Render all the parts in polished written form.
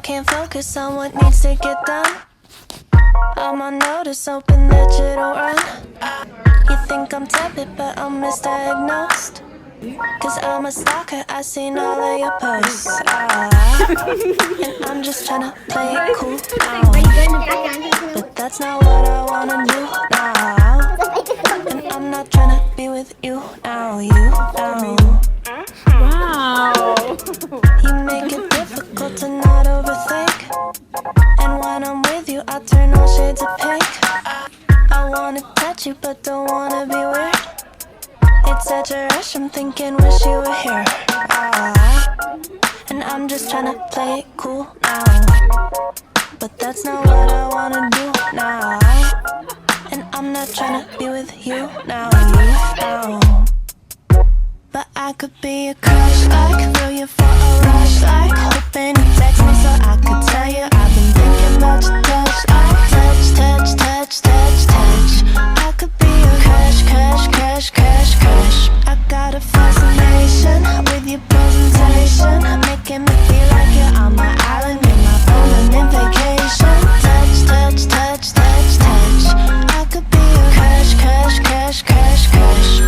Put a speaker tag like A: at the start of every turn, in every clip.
A: can't focus on what needs to get done. I'm on notice, hoping that you don't run. You think I'm tepid, but I'm misdiagnosed. Cause I'm a stalker, I seen all of your posts. And I'm just tryna play it cool now. But that's not what I wanna do now. And I'm not tryna be with you now, you now.
B: Wow.
A: You make it difficult to not overthink. And when I'm with you, I turn all shades of pink. I wanna touch you, but don't wanna be weird. It's such a rush, I'm thinking wish you were here. And I'm just tryna play it cool now. But that's not what I wanna do now. And I'm not tryna be with you now, you now. But I could be a crush, like throw you for a rush, like hoping you text me so I could tell you I've been thinking about your touch, like touch, touch, touch, touch, touch. I could be a crush, crush, crush, crush, crush. I got a fascination with your presentation, making me feel like you're on my island, you're my permanent vacation. Touch, touch, touch, touch, touch. I could be a crush, crush, crush, crush, crush.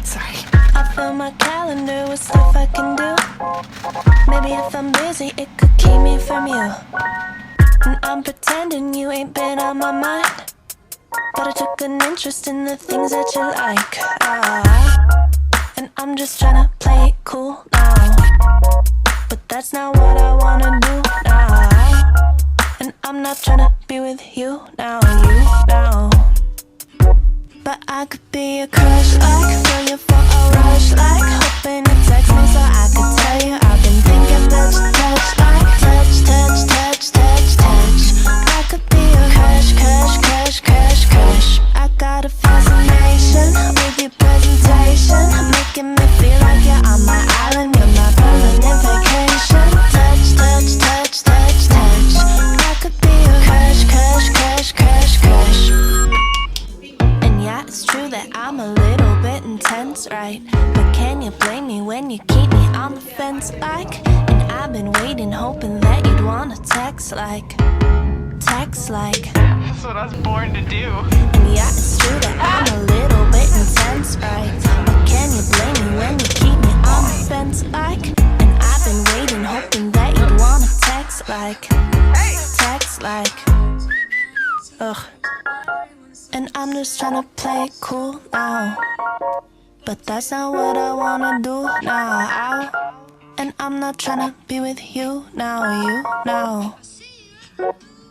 A: Sorry. I fill my calendar with stuff I can do. Maybe if I'm busy, it could keep me from you. And I'm pretending you ain't been on my mind, but I took an interest in the things that you like. And I'm just tryna play it cool now. But that's not what I wanna do now. And I'm not tryna be with you now, you now. But I could be a crush, like throw you for a rush, like hoping you text me so I could tell you I've been thinking about your touch, like touch, touch, touch, touch, touch. I could be a crush, crush, crush, crush, crush. I got a fascination with your presentation, making me feel like you're on my island, you're my permanent vacation. Touch, touch, touch, touch, touch. I could be a crush, crush, crush, crush, crush. Yeah, it's true that I'm a little bit intense, right? But can you blame me when you keep me on the fence, like? And I've been waiting, hoping that you'd wanna text like.
C: That's what I was born to do.
A: And yeah, it's true that I'm a little bit intense, right? But can you blame me when you keep me on the fence, like? And I've been waiting, hoping that you'd wanna text like. Ugh. And I'm just tryna play it cool now. But that's not what I wanna do now. And I'm not tryna be with you now, you now.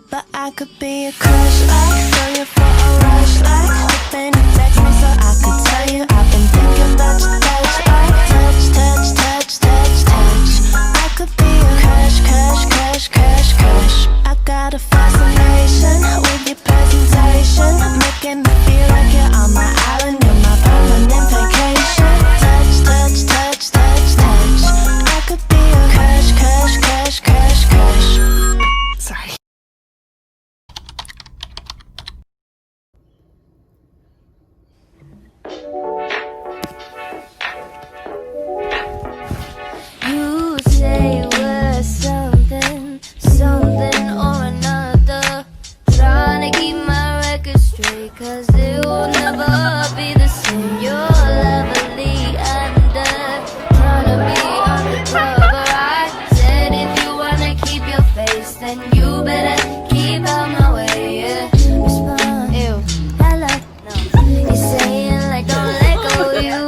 A: But I could be a crush, like throw you for a rush, like hoping you text me so I could tell you I've been thinking about your touch, like touch, touch, touch, touch, touch. I could be a crush, crush, crush, crush, crush. I got a fascination with your presentation, making me feel like you're on my island, you're my permanent vacation. Touch, touch, touch, touch, touch. I could be a crush, crush, crush, crush, crush. Sorry.
D: You say we're something, something or another. Trying to keep my record straight, cause it will never be the same. You're lovely under, trying to be undercover. I said if you wanna keep your face, then you better keep out my way, yeah. Respond, ew, hello, no. You're saying like don't let go, you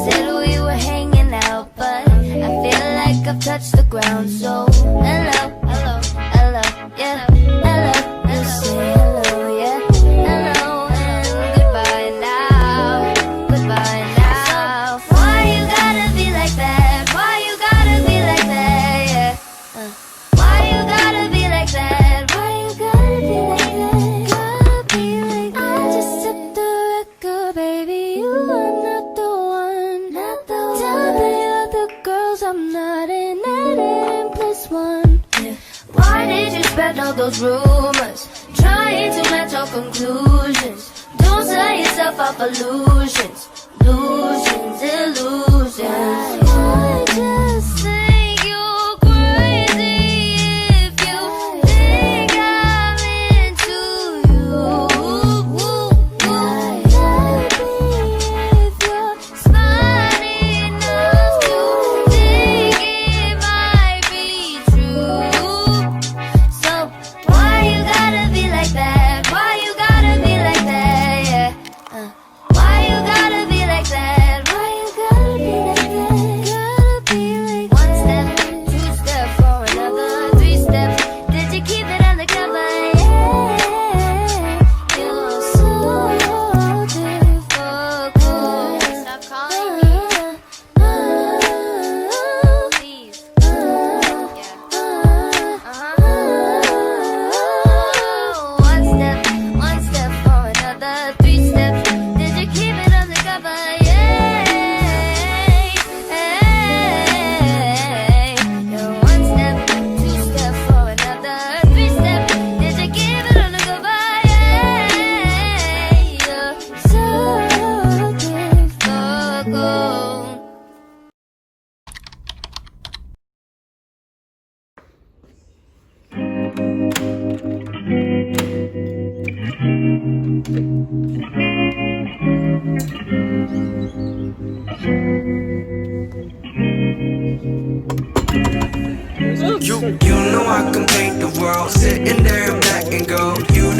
D: said we were hanging out, but I feel like I've touched the ground, so hello, hello, hello, yeah, hello, you say hello, yeah, hello, and goodbye now, goodbye now. So why you gotta be like that? Why you gotta be like that? Yeah. Why you gotta be like that? Why you gotta be like that? Gotta be like that. I just set the record, baby. You are not the one, not the one. Tell the other girls I'm not in that N plus one. Yeah. Why did you spread all those rumors, trying to match all conclusions? Don't sell yourself up illusions, illusions, illusions. I just think you're crazy if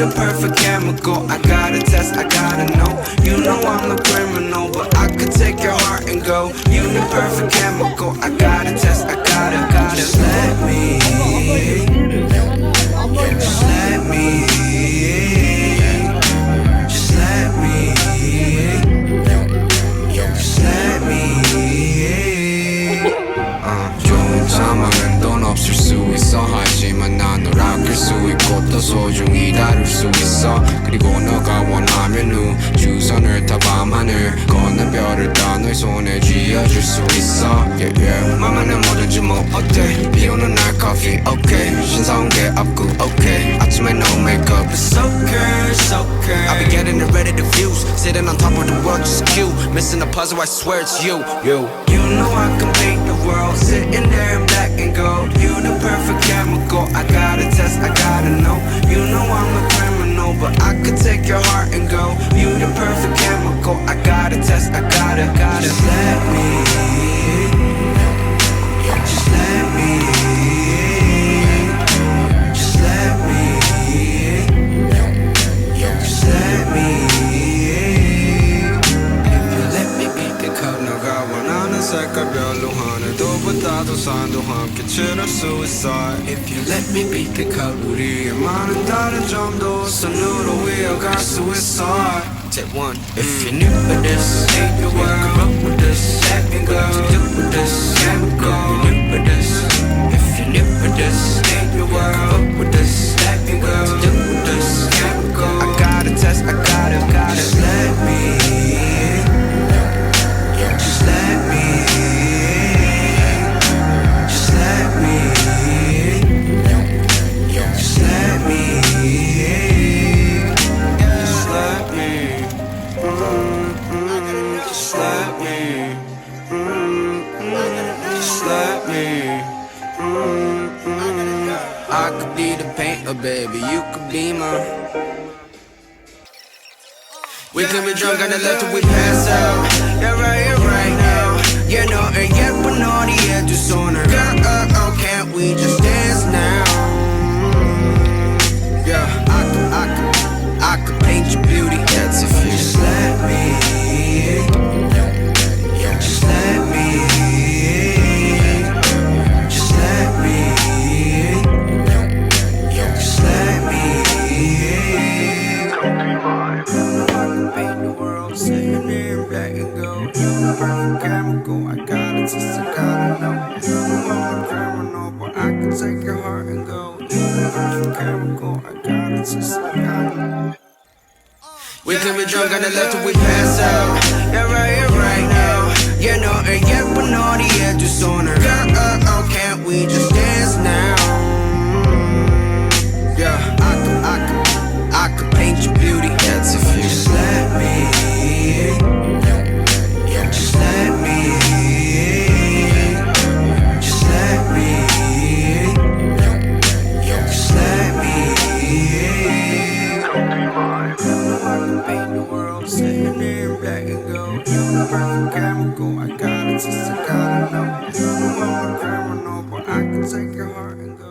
C: the perfect chemical. I gotta test, I gotta know. You know I'm a criminal, but I could take your heart and go. You the perfect chemical. I gotta test, I gotta. Just let me. Just let me. Just let me. Just let me. 좋은 상황은 돈 없을 수 있어. 하지만 난 널 아낄 수 있고 또 소중히 다룰 수 있어. 그리고 너가 원하면 우주선을 타 밤하늘 건너 별을 따 너의 손에 쥐어줄 수 있어. yeah, yeah. 맘에는 뭐든지 뭐 어때. 비 오는 날 커피 okay. 신사온 게 없고 okay. 아침에 no makeup it's okay, it's okay. I'll be getting it ready to fuse. Sitting on top of the world just cute. Missing a puzzle I swear it's you. You know I can paint the world. Sitting there in black and gold. You the perfect chemical. I gotta test, I gotta know. You know I'm a criminal, but I could take your heart and go. You the perfect chemical. I gotta test, I gotta. Just let me. Just let me. Just let me. Just let me. If you let me be the code, 너가 원하는 색깔별로 하늘도 바다도 산도 함께 칠할 수 있어. If you let me be the code, 우리의 많은 다른 점도 선으로 이어갈 수 있어. Take one. If you're new with this, ain't your world. Come up with this, let me go. To do with this, chemical. If you're new with this, if you're new with this, ain't your world. Come up with this, let me go. To do with this, chemical. I gotta test, I gotta. Just let me. Just let me. Just let me. Just let me. Just let me. Just let me. Just let me. I could be the painter, baby. You could be my. We could be drunk on the left till we pass out. Yeah, right now. You know, and yet we're naughty yet too sooner. Girl, can't we just dance now? Yeah, I could paint your beauty. That's if you just let me. Just let me. Just let me. Just let me. Paint the world, sitting there in black and gold. You the perfect chemical, I gotta test, I gotta know. You know I'm a criminal, but I can take your heart and go. You the perfect chemical, I gotta test, I gotta know. We could be drunk on the left till we pass out. Yeah, right now. You know, and yet we're naughty yet too sooner. Girl, can't we just dance now? Yeah, I could paint your beauty. That's if you just let me. Just let me. Just let me. Just let me. I can paint the world, sitting there in black and gold. You the perfect chemical, I gotta test, I gotta know. You know I'm a criminal, but I can take your heart and go.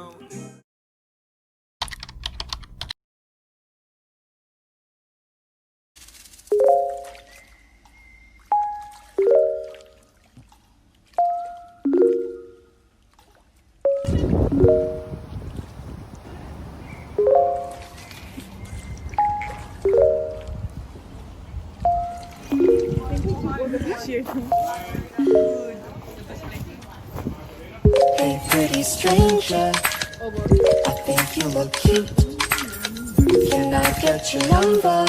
A: Hey, pretty stranger, I think you look cute. Can I get your number?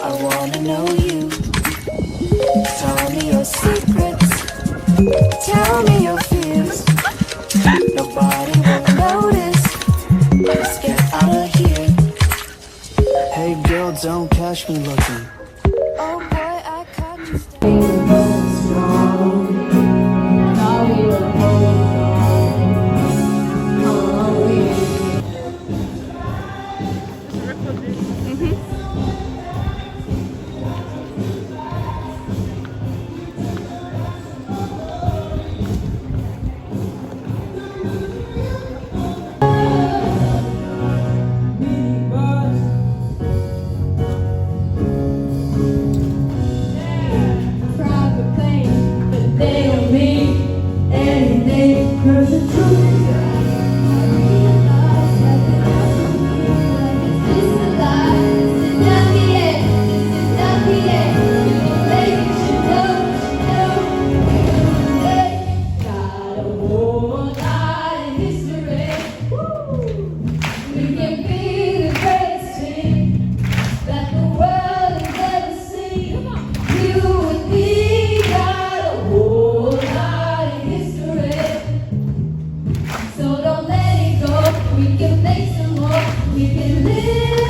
A: I wanna know you. Tell me your secrets, tell me your fears. Nobody will notice. Let's get out of here.
E: Hey girl, don't catch me looking.
A: Oh boy, I caught you.
F: make some more. We can live.